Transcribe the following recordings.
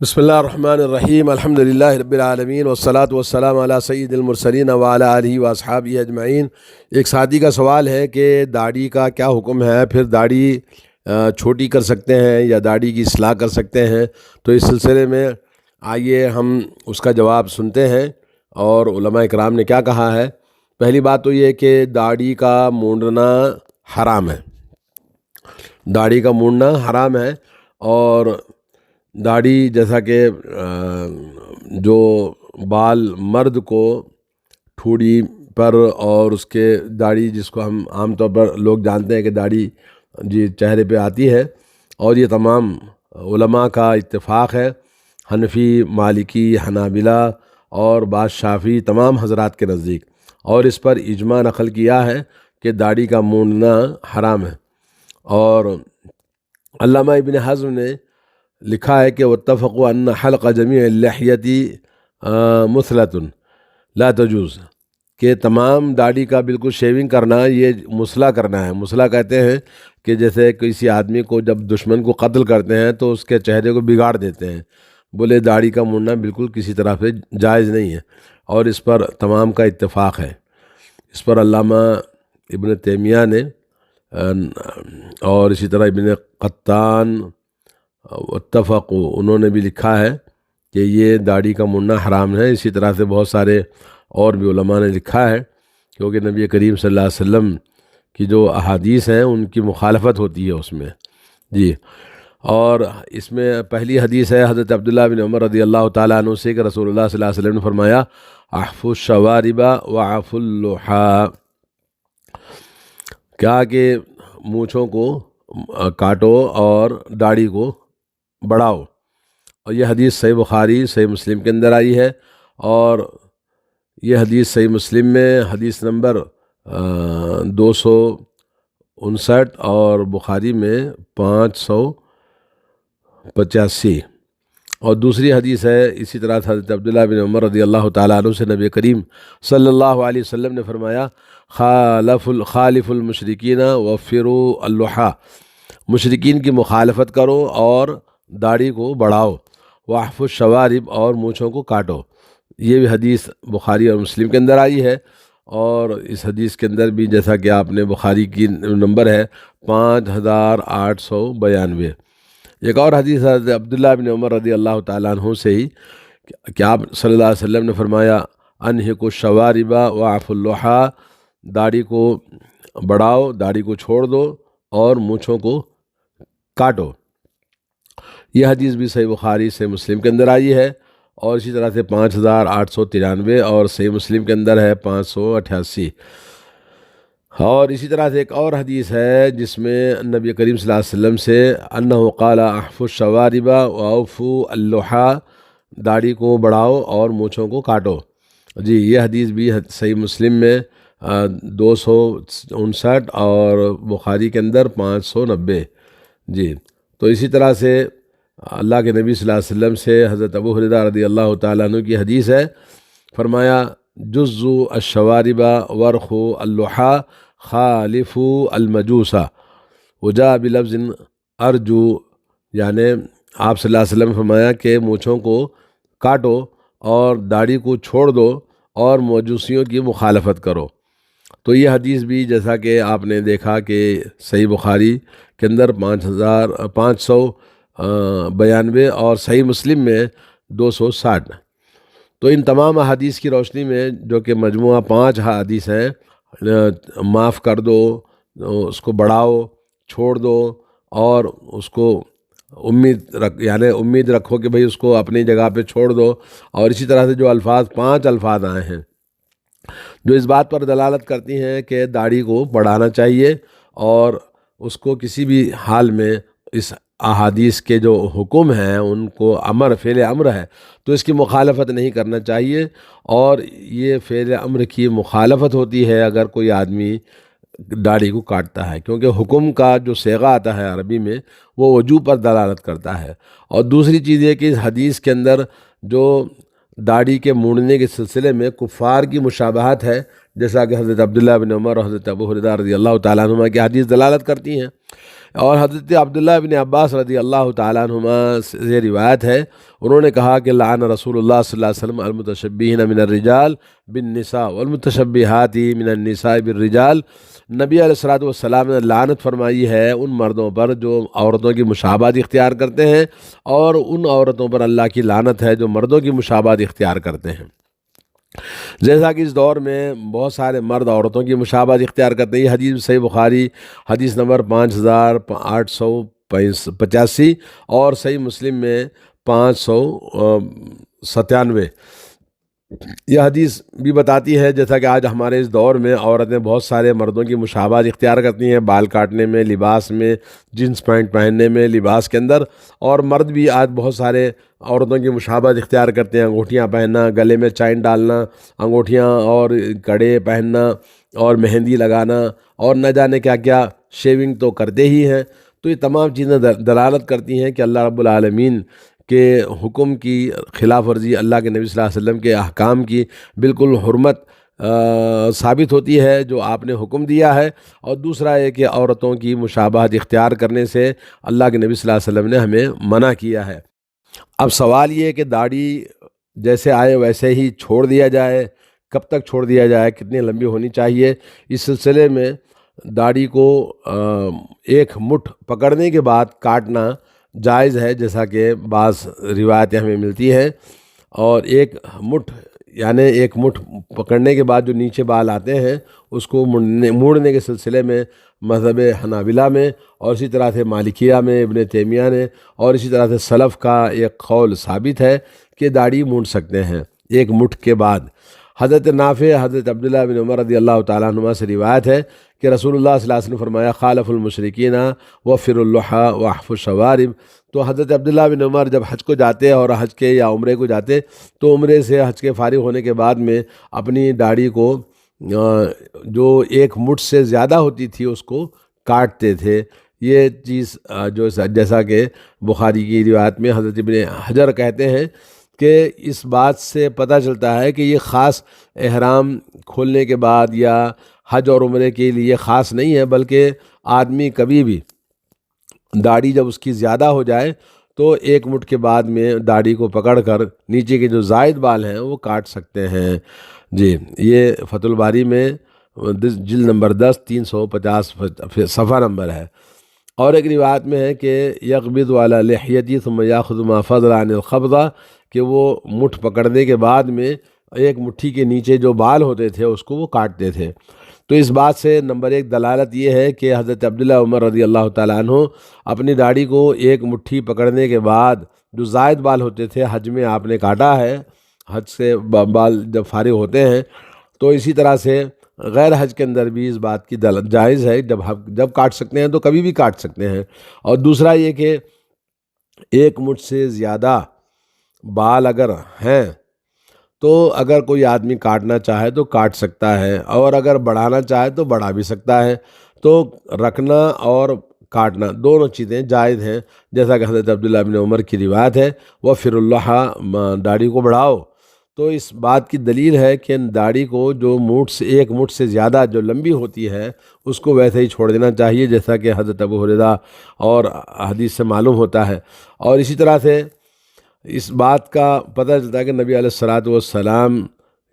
بسم اللہ الرحمن الرحیم الحمد للہ رب العالمین والصلاة والسلام علی سید المرسلین وعلی آلہ واصحابہ اجمعین۔ ایک ساتھی کا سوال ہے کہ داڑھی کا کیا حکم ہے، پھر داڑھی چھوٹی کر سکتے ہیں یا داڑھی کی اصلاح کر سکتے ہیں؟ تو اس سلسلے میں آئیے ہم اس کا جواب سنتے ہیں اور علماء اکرام نے کیا کہا ہے۔ پہلی بات تو یہ کہ داڑھی کا مونڈنا حرام ہے، داڑھی کا مونڈنا حرام ہے۔ اور داڑھی جیسا کہ جو بال مرد کو ٹھوڑی پر اور اس کے داڑھی جس کو ہم عام طور پر لوگ جانتے ہیں کہ داڑھی جی چہرے پہ آتی ہے، اور یہ تمام علماء کا اتفاق ہے، حنفی، مالکی، حنابلہ اور بعض شافعی تمام حضرات کے نزدیک، اور اس پر اجماع نقل کیا ہے کہ داڑھی کا مونڈنا حرام ہے۔ اور علامہ ابن حزم نے لکھا ہے کہ واتفقوا ان حلق جمیع اللحیۃ مثلۃ لا تجوز، کہ تمام داڑھی کا بالکل شیونگ کرنا یہ مسلح کرنا ہے۔ مسلح کہتے ہیں کہ جیسے کسی آدمی کو جب دشمن کو قتل کرتے ہیں تو اس کے چہرے کو بگاڑ دیتے ہیں، بولے داڑھی کا مونڈنا بالکل کسی طرح سے جائز نہیں ہے، اور اس پر تمام کا اتفاق ہے۔ اس پر علامہ ابن تیمیہ نے اور اسی طرح ابن قطان اتفقوا انہوں نے بھی لکھا ہے کہ یہ داڑھی کا مونڈنا حرام ہے۔ اسی طرح سے بہت سارے اور بھی علماء نے لکھا ہے، کیونکہ نبی کریم صلی اللہ علیہ وسلم کی جو احادیث ہیں ان کی مخالفت ہوتی ہے اس میں جی۔ اور اس میں پہلی حدیث ہے حضرت عبداللہ بن عمر رضی اللہ تعالیٰ عنہ سے کہ رسول اللہ صلی اللہ علیہ وسلم نے فرمایا اعفوا الشوارب واعفوا اللحى، کیا کہ مونچھوں کو کاٹو اور داڑھی کو بڑھاؤ۔ اور یہ حدیث صحیح بخاری صحیح مسلم کے اندر آئی ہے، اور یہ حدیث صحیح مسلم میں حدیث نمبر 259 اور بخاری میں 585۔ اور دوسری حدیث ہے اسی طرح حضرت عبداللہ بن عمر رضی اللہ تعالیٰ عنہ سے نبی کریم صلی اللہ علیہ وسلم نے فرمایا خالف المشرکین وفروا اللحى، مشرکین کی مخالفت کرو اور داڑھی کو بڑھاؤ، واعفوا الشوارب اور مونچھوں کو کاٹو۔ یہ بھی حدیث بخاری اور مسلم کے اندر آئی ہے، اور اس حدیث کے اندر بھی جیسا کہ آپ نے بخاری کی نمبر ہے 5892۔ ایک اور حدیث حضرت عبداللہ بن عمر رضی اللہ تعالیٰ عنہ سے ہی کہ آپ صلی اللہ علیہ وسلم نے فرمایا انحکوا الشوارب واعفوا اللحى، داڑھی کو بڑھاؤ، داڑھی کو چھوڑ دو اور مونچھوں کو کاٹو۔ یہ حدیث بھی صحیح بخاری صحیح مسلم کے اندر آئی ہے، اور اسی طرح سے 5893 اور صحیح مسلم کے اندر ہے 588۔ اور اسی طرح سے ایک اور حدیث ہے جس میں نبی کریم صلی اللہ علیہ وسلم سے انہ قال اعفوا الشوارب واعفوا اللحى، داڑھی کو بڑھاؤ اور مونچھوں کو کاٹو جی۔ یہ حدیث بھی صحیح مسلم میں 259 اور بخاری کے اندر 590 جی۔ تو اسی طرح سے اللہ کے نبی صلی اللہ علیہ وسلم سے حضرت ابو ہریرہ رضی اللہ تعالیٰ عنہ کی حدیث ہے، فرمایا جزوا الشوارب وارخوا اللحى خالفوا المجوس، وجاء بلفظ ارجو، یعنی آپ صلی اللہ علیہ وسلم نے فرمایا کہ مونچھوں کو کاٹو اور داڑھی کو چھوڑ دو اور مجوسیوں کی مخالفت کرو۔ تو یہ حدیث بھی جیسا کہ آپ نے دیکھا کہ صحیح بخاری کے اندر 592 اور صحیح مسلم میں 260۔ تو ان تمام احادیث کی روشنی میں جو کہ مجموعہ 5 حدیث ہیں، معاف کر دو، اس کو بڑھاؤ، چھوڑ دو، اور اس کو امید رکھو کہ بھئی اس کو اپنی جگہ پہ چھوڑ دو، اور اسی طرح سے جو 5 الفاظ آئے ہیں جو اس بات پر دلالت کرتی ہیں کہ داڑھی کو بڑھانا چاہیے، اور اس کو کسی بھی حال میں اس احادیث کے جو حکم ہیں ان کو فعل امر ہے تو اس کی مخالفت نہیں کرنا چاہیے۔ اور یہ فعل امر کی مخالفت ہوتی ہے اگر کوئی آدمی داڑھی کو کاٹتا ہے، کیونکہ حکم کا جو صیغہ آتا ہے عربی میں وہ وجوب پر دلالت کرتا ہے۔ اور دوسری چیز یہ کہ اس حدیث کے اندر جو داڑھی کے مونڈنے کے سلسلے میں کفار کی مشابہت ہے، جیسا کہ حضرت عبداللہ بن عمر اور حضرت ابو ہریرہ رضی اللہ تعالیٰ عنہما کی حدیث دلالت کرتی ہیں، اور حضرت عبداللہ بن عباس رضی اللہ تعالیٰ عنہما سے روایت ہے، انہوں نے کہا کہ لعن رسول اللہ صلی اللہ علیہ وسلم المتشبہین من الرجال بالنساء والمتشبہات من النساء بالرجال، نبی علیہ الصلوۃ والسلام نے لعنت فرمائی ہے ان مردوں پر جو عورتوں کی مشابہت اختیار کرتے ہیں، اور ان عورتوں پر اللہ کی لعنت ہے جو مردوں کی مشابہت اختیار کرتے ہیں۔ جیسا کہ اس دور میں بہت سارے مرد عورتوں کی مشابہت اختیار کرتے ہیں، یہ حدیث صحیح بخاری حدیث نمبر 5885 اور صحیح مسلم میں 597، یہ حدیث بھی بتاتی ہے جیسا کہ آج ہمارے اس دور میں عورتیں بہت سارے مردوں کی مشابہت اختیار کرتی ہیں، بال کاٹنے میں، لباس میں، جینس پینٹ پہننے میں، لباس کے اندر، اور مرد بھی آج بہت سارے عورتوں کی مشابہت اختیار کرتے ہیں، انگوٹھیاں پہننا، گلے میں چین ڈالنا، انگوٹھیاں اور کڑے پہننا اور مہندی لگانا اور نہ جانے کیا کیا، شیونگ تو کرتے ہی ہیں۔ تو یہ تمام چیزیں دلالت کرتی ہیں کہ اللہ رب العالمین کے حکم کی خلاف ورزی، اللہ کے نبی صلی اللہ علیہ وسلم کے احکام کی بالکل حرمت ثابت ہوتی ہے جو آپ نے حکم دیا ہے، اور دوسرا ہے کہ عورتوں کی مشابہت اختیار کرنے سے اللہ کے نبی صلی اللہ علیہ وسلم نے ہمیں منع کیا ہے۔ اب سوال یہ ہے کہ داڑھی جیسے آئے ویسے ہی چھوڑ دیا جائے، کب تک چھوڑ دیا جائے، کتنی لمبی ہونی چاہیے؟ اس سلسلے میں داڑھی کو ایک مٹھ پکڑنے کے بعد کاٹنا جائز ہے، جیسا کہ بعض روایتیں ہمیں ملتی ہیں، اور ایک مٹھ یعنی ایک مٹھ پکڑنے کے بعد جو نیچے بال آتے ہیں اس کو موڑنے کے سلسلے میں مذہب حنابلہ میں، اور اسی طرح سے مالکیہ میں ابن تیمیہ نے، اور اسی طرح سے سلف کا ایک قول ثابت ہے کہ داڑھی مونڈ سکتے ہیں ایک مٹھ کے بعد۔ حضرت نافع حضرت عبداللہ بن عمر رضی اللہ تعالیٰ عنہما سے روایت ہے کہ رسول اللہ صلی اللہ علیہ وسلم نے فرمایا خالف المشرکین وفر اللحى واحف الشوارب۔ تو حضرت عبداللہ بن عمر جب حج کو جاتے اور حج کے یا عمرے کو جاتے تو عمرے سے حج کے فارغ ہونے کے بعد میں اپنی داڑھی کو جو ایک مٹھ سے زیادہ ہوتی تھی اس کو کاٹتے تھے۔ یہ چیز جو جیسا کہ بخاری کی روایت میں حضرت ابن حجر کہتے ہیں کہ اس بات سے پتہ چلتا ہے کہ یہ خاص احرام کھولنے کے بعد یا حج اور عمرے کے لیے خاص نہیں ہے، بلکہ آدمی کبھی بھی داڑھی جب اس کی زیادہ ہو جائے تو ایک مٹھ کے بعد میں داڑھی کو پکڑ کر نیچے کے جو زائد بال ہیں وہ کاٹ سکتے ہیں۔ جی، یہ فتح الباری میں جلد نمبر 10 350 صفحہ نمبر ہے۔ اور ایک روایت میں ہے کہ یقبض علی لحیتی ثم یاخذ ما فضل عن القبضہ، کہ وہ مٹھ پکڑنے کے بعد میں ایک مٹھی کے نیچے جو بال ہوتے تھے اس کو وہ کاٹتے تھے۔ تو اس بات سے نمبر 1 دلالت یہ ہے کہ حضرت عبداللہ عمر رضی اللہ تعالیٰ عنہ اپنی داڑھی کو ایک مٹھی پکڑنے کے بعد جو زائد بال ہوتے تھے حج میں آپ نے کاٹا ہے، حج سے بال جب فارغ ہوتے ہیں، تو اسی طرح سے غیر حج کے اندر بھی اس بات کی جائز ہے، جب کاٹ سکتے ہیں تو کبھی بھی کاٹ سکتے ہیں۔ اور دوسرا یہ کہ ایک مٹھ سے زیادہ بال اگر ہیں تو اگر کوئی آدمی کاٹنا چاہے تو کاٹ سکتا ہے، اور اگر بڑھانا چاہے تو بڑھا بھی سکتا ہے۔ تو رکھنا اور کاٹنا دونوں چیزیں جائز ہیں، جیسا کہ حضرت عبداللہ بن عمر کی روایت ہے وفر اللحى، داڑھی کو بڑھاؤ۔ تو اس بات کی دلیل ہے کہ داڑھی کو جو ایک مٹھ سے زیادہ جو لمبی ہوتی ہے اس کو ویسے ہی چھوڑ دینا چاہیے، جیسا کہ حضرت ابو ہریرہ اور حدیث سے معلوم ہوتا ہے۔ اور اسی طرح سے اس بات کا پتہ چلتا ہے کہ نبی علیہ الصلوۃ والسلام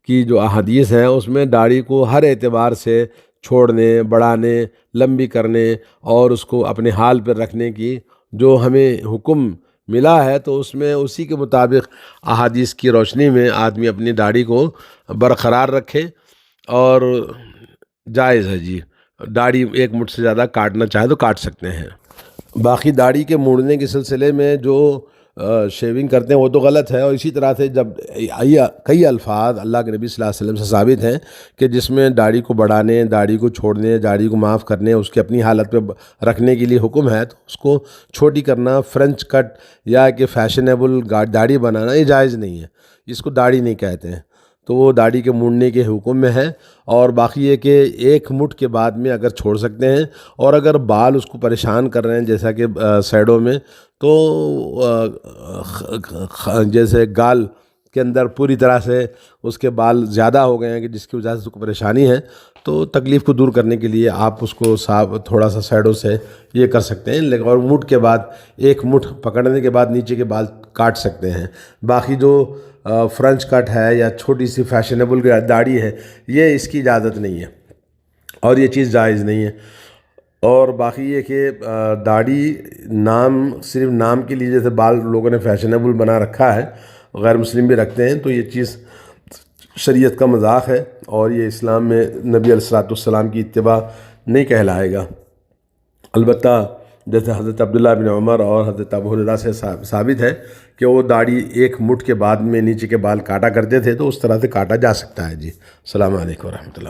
کی جو احادیث ہیں اس میں داڑھی کو ہر اعتبار سے چھوڑنے، بڑھانے، لمبی کرنے اور اس کو اپنے حال پر رکھنے کی جو ہمیں حکم ملا ہے، تو اس میں اسی کے مطابق احادیث کی روشنی میں آدمی اپنی داڑھی کو برقرار رکھے، اور جائز ہے جی، داڑھی ایک مٹھ سے زیادہ کاٹنا چاہے تو کاٹ سکتے ہیں۔ باقی داڑھی کے موڑنے کے سلسلے میں جو شیونگ کرتے ہیں وہ تو غلط ہے، اور اسی طرح سے جب کئی الفاظ اللہ کے نبی صلی اللہ علیہ وسلم سے ثابت ہیں کہ جس میں داڑھی کو بڑھانے، داڑھی کو چھوڑنے، داڑھی کو معاف کرنے، اس کی اپنی حالت پہ رکھنے کے لیے حکم ہے، تو اس کو چھوٹی کرنا، فرنچ کٹ یا کہ فیشنیبل داڑھی بنانا یہ جائز نہیں ہے، اس کو داڑھی نہیں کہتے ہیں، تو وہ داڑھی کے مونڈنے کے حکم میں ہے۔ اور باقی یہ کہ ایک مٹھ کے بعد میں اگر چھوڑ سکتے ہیں، اور اگر بال اس کو پریشان کر رہے ہیں جیسا کہ سائڈوں میں، تو جیسے گال کے اندر پوری طرح سے اس کے بال زیادہ ہو گئے ہیں کہ جس کی وجہ سے اس کو پریشانی ہے، تو تکلیف کو دور کرنے کے لیے آپ اس کو صاف تھوڑا سا سائڈوں سے یہ کر سکتے ہیں، لیکن اور مٹھ کے بعد ایک مٹھ پکڑنے کے بعد نیچے کے بال کاٹ سکتے ہیں۔ باقی جو فرنچ کٹ ہے یا چھوٹی سی فیشنیبل داڑھی ہے، یہ اس کی اجازت نہیں ہے اور یہ چیز جائز نہیں ہے۔ اور باقی یہ کہ داڑھی صرف نام کے لیے جیسے بال لوگوں نے فیشنیبل بنا رکھا ہے، غیر مسلم بھی رکھتے ہیں، تو یہ چیز شریعت کا مذاق ہے اور یہ اسلام میں نبی علیہ السلام کی اتباع نہیں کہلائے گا۔ البتہ جیسے حضرت عبداللہ بن عمر اور حضرت ابو ہریرہ سے ثابت ہے کہ وہ داڑھی ایک مٹھ کے بعد میں نیچے کے بال کاٹا کرتے تھے، تو اس طرح سے کاٹا جا سکتا ہے جی۔ السلام علیکم ورحمۃ اللہ۔